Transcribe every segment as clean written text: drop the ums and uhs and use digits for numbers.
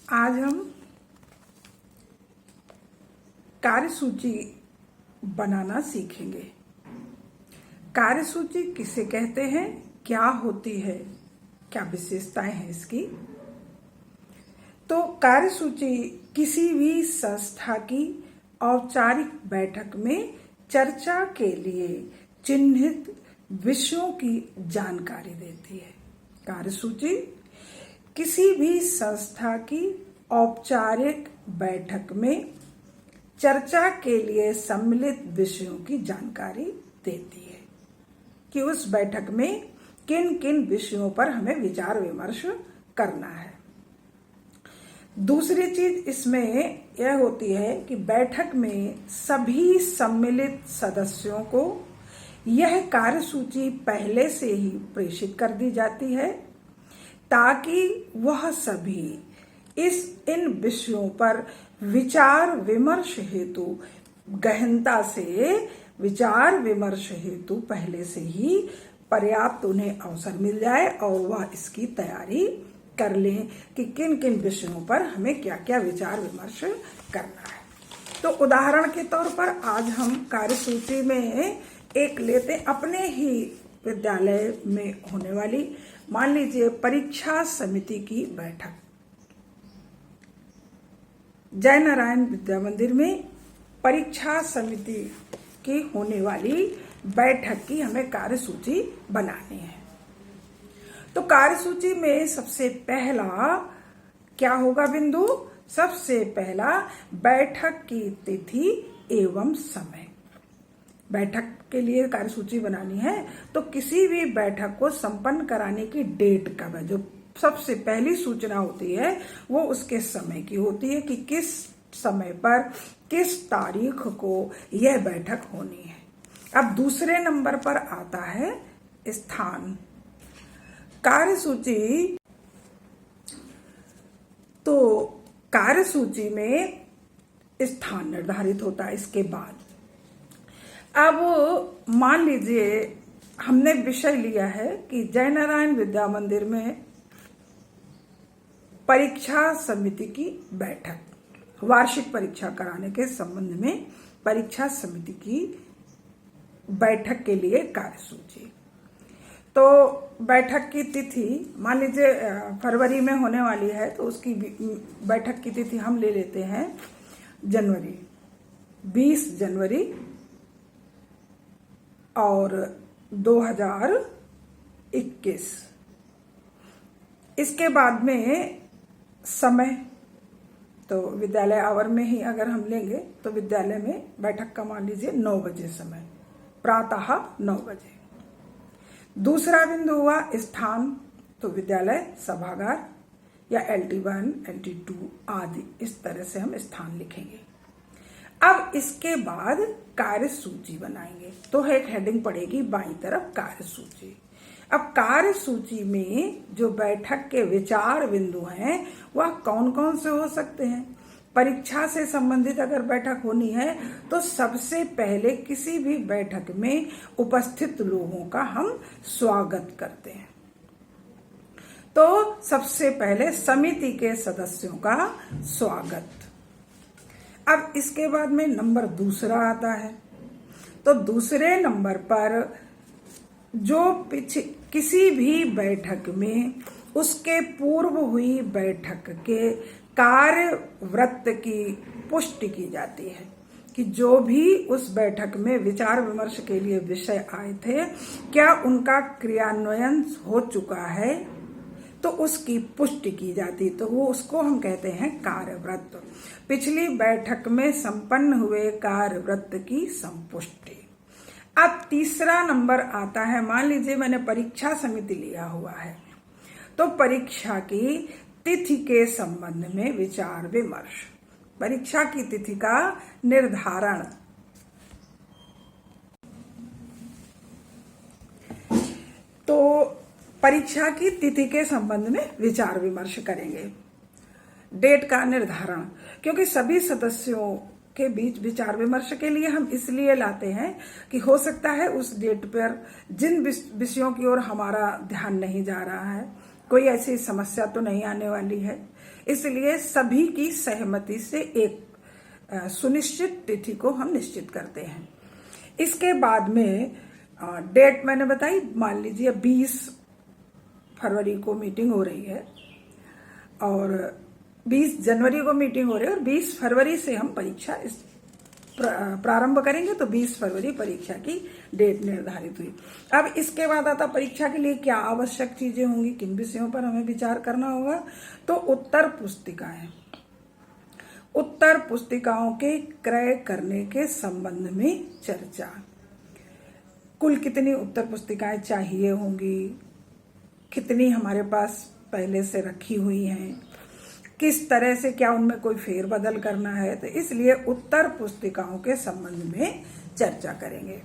आज हम कार्यसूची बनाना सीखेंगे। कार्यसूची किसे कहते हैं, क्या होती है, क्या विशेषताएं हैं इसकी। तो कार्यसूची किसी भी संस्था की औपचारिक बैठक में चर्चा के लिए चिन्हित विषयों की जानकारी देती है। कार्यसूची किसी भी संस्था की औपचारिक बैठक में चर्चा के लिए सम्मिलित विषयों की जानकारी देती है कि उस बैठक में किन किन विषयों पर हमें विचार विमर्श करना है। दूसरी चीज इसमें यह होती है कि बैठक में सभी सम्मिलित सदस्यों को यह कार्यसूची पहले से ही प्रेषित कर दी जाती है ताकि वह सभी इन विषयों पर विचार विमर्श हेतु गहनता से विचार विमर्श हेतु पहले से ही पर्याप्त उन्हें अवसर मिल जाए और वह इसकी तैयारी कर लें कि किन किन विषयों पर हमें क्या क्या विचार विमर्श करना है। तो उदाहरण के तौर पर आज हम कार्यसूची में एक लेते अपने ही विद्यालय में होने वाली, मान लीजिए परीक्षा समिति की बैठक। जय नारायण विद्या मंदिर में परीक्षा समिति की होने वाली बैठक की हमें कार्यसूची बनानी है। तो कार्यसूची में सबसे पहला क्या होगा बिंदु, सबसे पहला बैठक की तिथि एवं समय। बैठक के लिए कार्यसूची बनानी है तो किसी भी बैठक को संपन्न कराने की डेट कब है, जो सबसे पहली सूचना होती है वो उसके समय की होती है कि किस समय पर किस तारीख को यह बैठक होनी है। अब दूसरे नंबर पर आता है स्थान। कार्यसूची, तो कार्यसूची में स्थान निर्धारित होता है। इसके बाद अब मान लीजिए हमने विषय लिया है कि जय नारायण विद्या मंदिर में परीक्षा समिति की बैठक, वार्षिक परीक्षा कराने के संबंध में परीक्षा समिति की बैठक के लिए कार्यसूची। तो बैठक की तिथि मान लीजिए फरवरी में होने वाली है तो उसकी बैठक की तिथि हम ले लेते हैं जनवरी, 20 जनवरी और 2021। इसके बाद में समय, तो विद्यालय आवर में ही अगर हम लेंगे तो विद्यालय में बैठक का मान लीजिए 9 बजे समय, प्रातः 9 बजे। दूसरा बिंदु हुआ स्थान, तो विद्यालय सभागार या LT1, LT2 आदि, इस तरह से हम स्थान लिखेंगे। अब इसके बाद कार्यसूची बनाएंगे तो एक हेडिंग पड़ेगी बाईं तरफ कार्यसूची। अब कार्यसूची में जो बैठक के विचार बिंदु हैं वह कौन कौन से हो सकते हैं। परीक्षा से संबंधित अगर बैठक होनी है तो सबसे पहले किसी भी बैठक में उपस्थित लोगों का हम स्वागत करते हैं। तो सबसे पहले समिति के सदस्यों का स्वागत। अब इसके बाद में नंबर दूसरा आता है। तो दूसरे नंबर पर जो किसी भी बैठक में उसके पूर्व हुई बैठक के कार्यवृत्त की पुष्टि की जाती है कि जो भी उस बैठक में विचार विमर्श के लिए विषय आए थे क्या उनका क्रियान्वयन हो चुका है, तो उसकी पुष्टि की जाती, तो वो उसको हम कहते हैं कार्यवृत्त। पिछली बैठक में संपन्न हुए कार्यवृत्त की संपुष्टि। अब तीसरा नंबर आता है, मान लीजिए मैंने परीक्षा समिति लिया हुआ है तो परीक्षा की तिथि के संबंध में विचार विमर्श, परीक्षा की तिथि का निर्धारण। तो परीक्षा की तिथि के संबंध में विचार विमर्श करेंगे। डेट का निर्धारण, क्योंकि सभी सदस्यों के बीच विचार विमर्श के लिए हम इसलिए लाते हैं कि हो सकता है उस डेट पर जिन विषयों की ओर हमारा ध्यान नहीं जा रहा है कोई ऐसी समस्या तो नहीं आने वाली है। इसलिए सभी की सहमति से एक सुनिश्चित तिथि को हम निश्चित करते हैं। इसके बाद में डेट मैंने बताई, मान लीजिए 20 फरवरी को मीटिंग हो रही है और 20 जनवरी को मीटिंग हो रही है और 20 फरवरी से हम परीक्षा प्रारंभ करेंगे, तो 20 फरवरी परीक्षा की डेट निर्धारित हुई। अब इसके बाद आता परीक्षा के लिए क्या आवश्यक चीजें होंगी, किन विषयों पर हमें विचार करना होगा। तो उत्तर पुस्तिकाएं, उत्तर पुस्तिकाओं के क्रय करने के संबंध में चर्चा। कुल कितनी उत्तर पुस्तिकाएं चाहिए होंगी, कितनी हमारे पास पहले से रखी हुई हैं, किस तरह से, क्या उनमें कोई फेरबदल करना है, तो इसलिए उत्तर पुस्तिकाओं के संबंध में चर्चा करेंगे।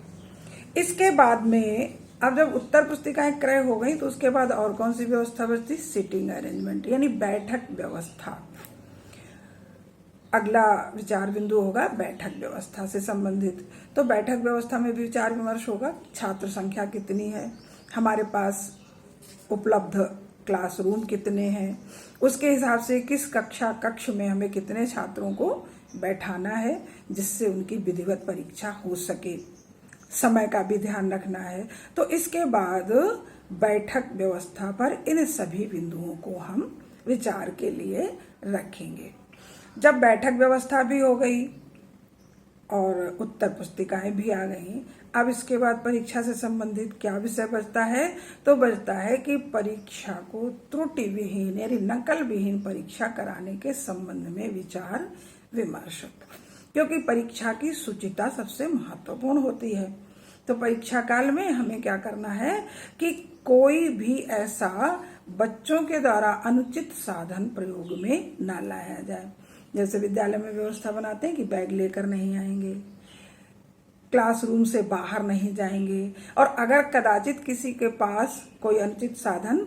इसके बाद में अब जब उत्तर पुस्तिकाएं क्रय हो गई तो उसके बाद और कौन सी व्यवस्था बचती, सिटिंग अरेंजमेंट यानी बैठक व्यवस्था। अगला विचार बिंदु होगा बैठक व्यवस्था से संबंधित। तो बैठक व्यवस्था में भी विचार विमर्श होगा, छात्र संख्या कितनी है, हमारे पास उपलब्ध क्लासरूम कितने हैं, उसके हिसाब से किस कक्ष में हमें कितने छात्रों को बैठाना है जिससे उनकी विधिवत परीक्षा हो सके, समय का भी ध्यान रखना है। तो इसके बाद बैठक व्यवस्था पर इन सभी बिंदुओं को हम विचार के लिए रखेंगे। जब बैठक व्यवस्था भी हो गई और उत्तर पुस्तिकाएं भी आ गई, अब इसके बाद परीक्षा से संबंधित क्या विषय बचता है, तो बचता है कि परीक्षा को त्रुटि विहीन यानी नकल विहीन परीक्षा कराने के संबंध में विचार विमर्श। क्योंकि परीक्षा की शुचिता सबसे महत्वपूर्ण होती है, तो परीक्षा काल में हमें क्या करना है कि कोई भी ऐसा बच्चों के द्वारा अनुचित साधन प्रयोग में न लाया जाए। जैसे विद्यालय में व्यवस्था बनाते हैं कि बैग लेकर नहीं आएंगे, क्लासरूम से बाहर नहीं जाएंगे, और अगर कदाचित किसी के पास कोई अनुचित साधन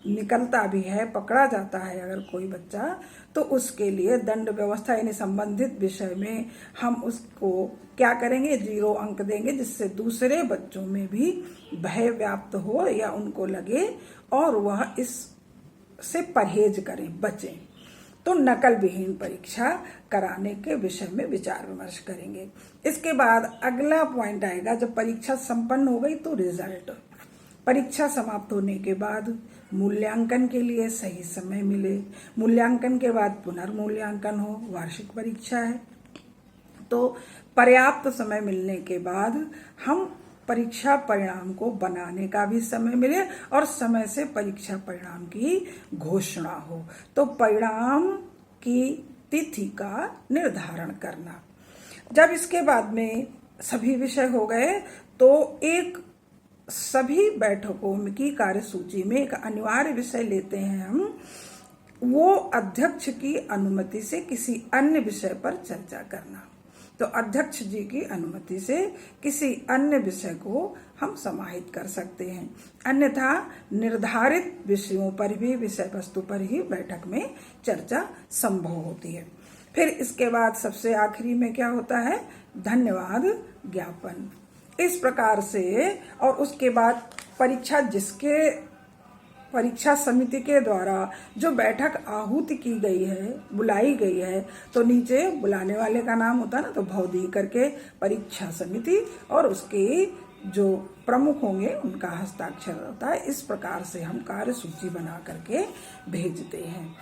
निकलता भी है, पकड़ा जाता है अगर कोई बच्चा, तो उसके लिए दंड व्यवस्था यानी संबंधित विषय में हम उसको क्या करेंगे, 0 अंक देंगे, जिससे दूसरे बच्चों में भी भय व्याप्त हो या उनको लगे और वह इससे परहेज करें, बचें। तो नकल विहीन परीक्षा कराने के विषय में विचार विमर्श करेंगे। इसके बाद अगला पॉइंट आएगा, जब परीक्षा संपन्न हो गई तो रिजल्ट। परीक्षा समाप्त होने के बाद मूल्यांकन के लिए सही समय मिले, मूल्यांकन के बाद पुनर्मूल्यांकन हो, वार्षिक परीक्षा है तो पर्याप्त समय मिलने के बाद हम परीक्षा परिणाम को बनाने का भी समय मिले और समय से परीक्षा परिणाम की घोषणा हो। तो परिणाम की तिथि का निर्धारण करना। जब इसके बाद में सभी विषय हो गए तो एक सभी बैठकों की कार्यसूची में एक अनिवार्य विषय लेते हैं हम, वो अध्यक्ष की अनुमति से किसी अन्य विषय पर चर्चा करना। तो अध्यक्ष जी की अनुमति से किसी अन्य विषय को हम समाहित कर सकते हैं, अन्यथा निर्धारित विषयों पर भी, विषय वस्तु पर ही बैठक में चर्चा संभव होती है। फिर इसके बाद सबसे आखिरी में क्या होता है, धन्यवाद ज्ञापन। इस प्रकार से, और उसके बाद परीक्षा समिति के द्वारा जो बैठक आहूति की गई है, बुलाई गई है, तो नीचे बुलाने वाले का नाम होता है ना, तो भौदी करके परीक्षा समिति और उसके जो प्रमुख होंगे उनका हस्ताक्षर होता है। इस प्रकार से हम कार्यसूची बना करके भेजते हैं।